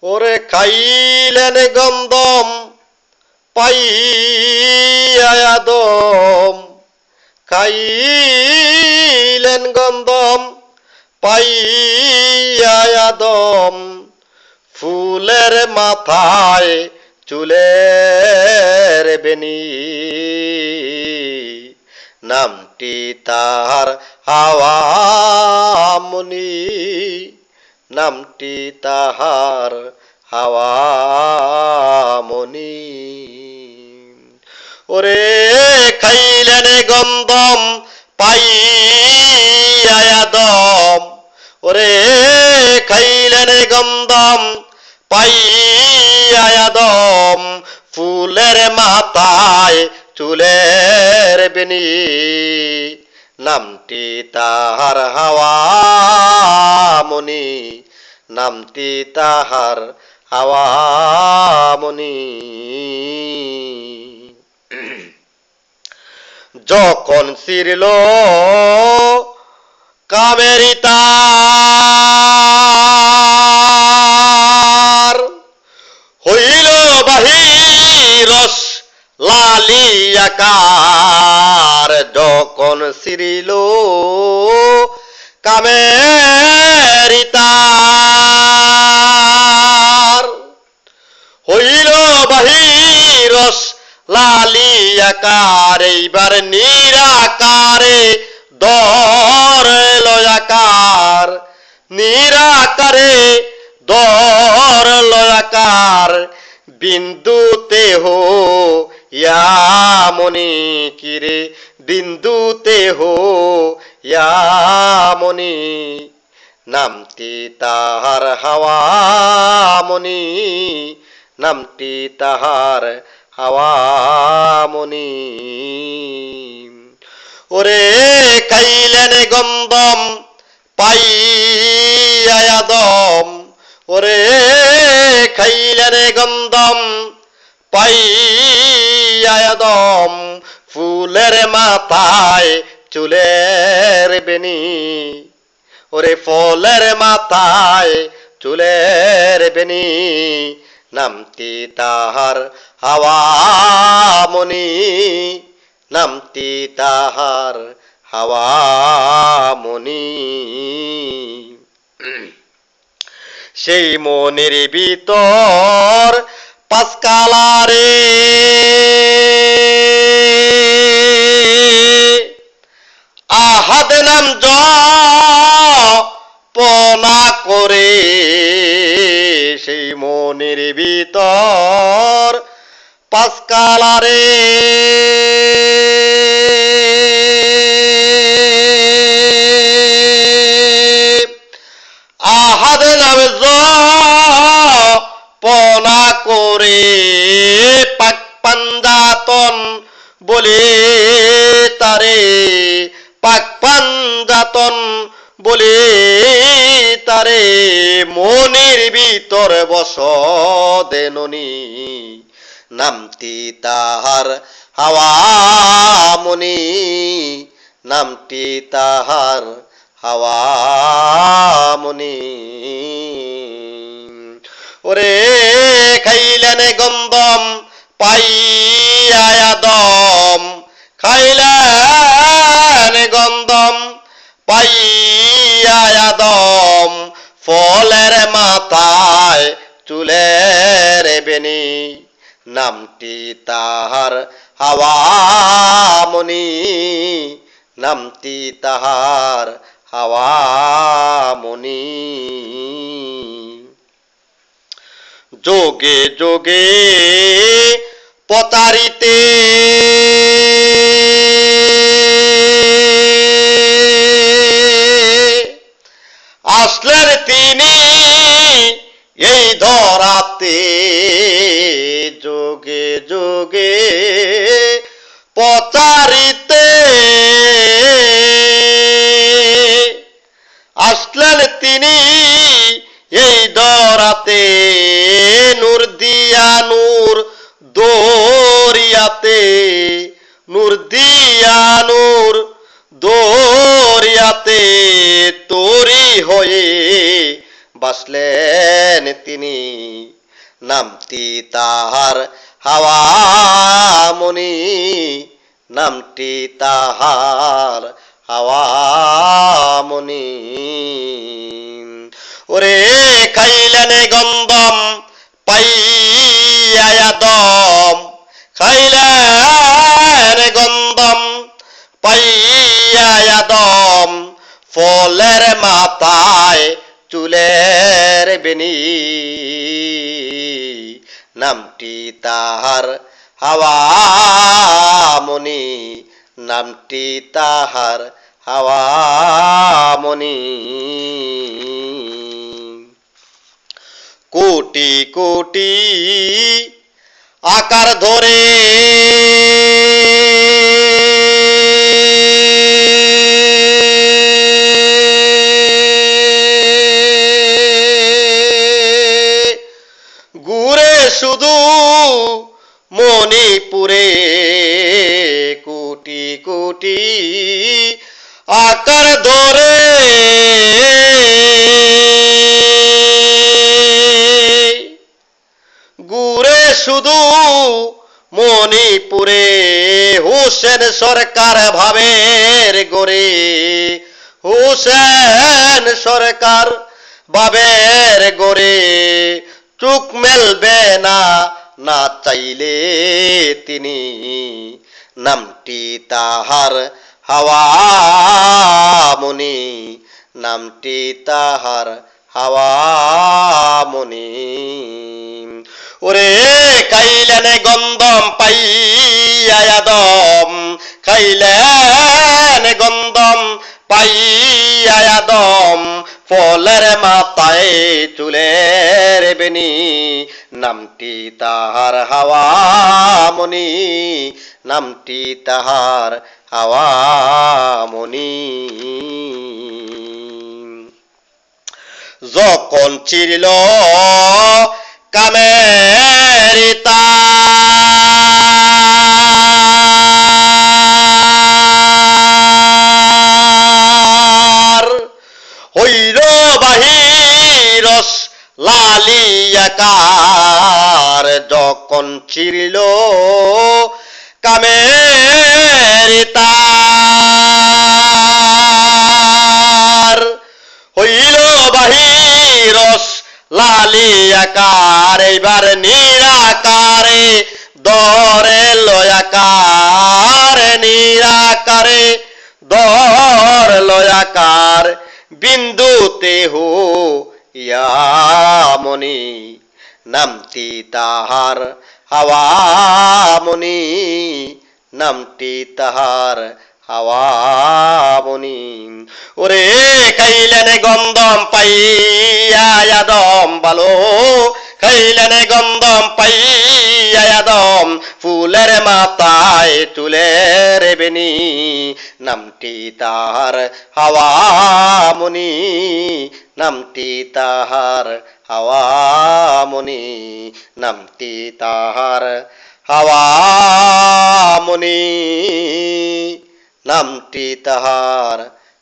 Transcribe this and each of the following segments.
ওরে খাইলেন গন্ধম পাইয়া আদম, খাইলেন গন্ধম পাইয়া আদম, ফুলের মাথায় চুলের বেনি, নামটি তাহার হাওয়া মুনি, নামটি তাহার হাওয়া মুনি। ওরে খাইলেন গন্ধম পাইয়া আদম, ওরে খাইলেন গন্ধম পাইয়া আদম, ফুলের মাথায় চুলের বেনি, নামটি তাহার হাওয়া মুনি, নামটি তাহার হাওয়া মুনি। যখন ছিড়ল কামের তার, হইল বাহিরস লালিয়াকার, যখন ছিড়ল কামের তার, হইল বাহিরস লালিয়াকার, এইবার নিরাকারে দর লয়াকার, নিরাকারে দর লয়াকার, বিন্দুতে হো ইয়ামনি কিরে, বিন্দুতে হো ইয়ামনি, নামটি তাহার হাওয়া মুনি, নামটি তাহার হাওয়া মুনি। ওরে খাইলেন গন্ধম পাইয়া আদম, ওরে খাইলেন গন্ধম পাইয়া আদম, ফুলের মাথায় চুলের বেনি, ওরে ফলের মাথায় চুলের বেনি, নামটি তাহার হাওয়া মুনি, নামটি তাহার হাওয়া মুনি। সেই মনের ভিতর পাঁচকালারে আহাদ নাম জপনা করে, সেই মনের ভিতর পাঁচকালারে আহাদ নাম জপনা করে, পাক পাঞ্জাতন বলে তারে, পাক পাঞ্জাতন বলে তারে, মনের ভিতর বস দেননি, নামটি তাহার হাওয়া মুনি, নামটি তাহার হাওয়া মুনি। ওরে খাইলেন গন্ধম পাইয়া আদম, খাইলেন গন্ধম পাইয়া আদম, ফলের মাথায় চুলের বেনি, নামটি তাহার হাওয়া মুনি, নামটি তাহার হাওয়া মুনি। যোগে যোগে পতারিতে আসলেন তিনি এই ধরাতে, যোগে যোগে পতারিতে আসলেন তিনি এই ধরাতে, নূর দিয়া নূর দরিয়াতে, নূর দিয়া নূর দরিয়াতে, তোরি হয়ে বাসলেন তিনি, নামটি তাহার হাওয়ামণি, নামটি তাহার হাওয়ামণি। ওরে খাইলেন গন্ধম পাইয়া দম, খাইলেন গন্ধম পাইয়া দম, ফলের মাথায় চুলের বেনি, নামটি তাহার হাওয়ামণি, নামটি তাহার হাওয়ামণি। কোটি কোটি আকার ধরে ঘুরে শুধু মণিপুরে, কোটি কোটি আকার ধরে ঘুরে শুধু মণিপুরে, হোসেন সরকার ভাবের গোরে, হোসেন সরকার ভাবের গোরে, চোখ মেলবে না না চাইলে তিনি, নামটি তাহার হাওয়ামণি, নামটি তাহার হাওয়ামণি। ওরে খাইলেন গন্ধম পাইয়া দম, খাইলেন গন্ধম পাইয়া দম, ফলের মাথায় চুলের বেনি, নামটি তাহার হাওয়ামণি, নামটি তাহার হাওয়ামণি। যখন চিরল কামের তার, হইল বাহিরস লালিয়াকার, যখন চিরল কামের তার, হইল বাহিরস লালিয়াকার, এইবার নিরাকারে দরে লয়াকার, নিরাকারে দর লয়াকার, বিন্দুতে হো ইয়ামণি, নামটি তাহার হাওয়ামণি, নামটি তাহার হাওয়ামণি। ওরে খাইলেন গন্ধম পাইয়া দম, ভালো খাইলেন গন্ধম পাইয়া দম, ফুলের মাথায় চুলের বেনি, নামটি তাহার হাওয়ামণি, নামটি তাহার হাওয়ামণি, নামটি তাহার হাওয়ামণি, নামটি তাহার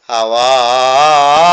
হাওয়ামণি।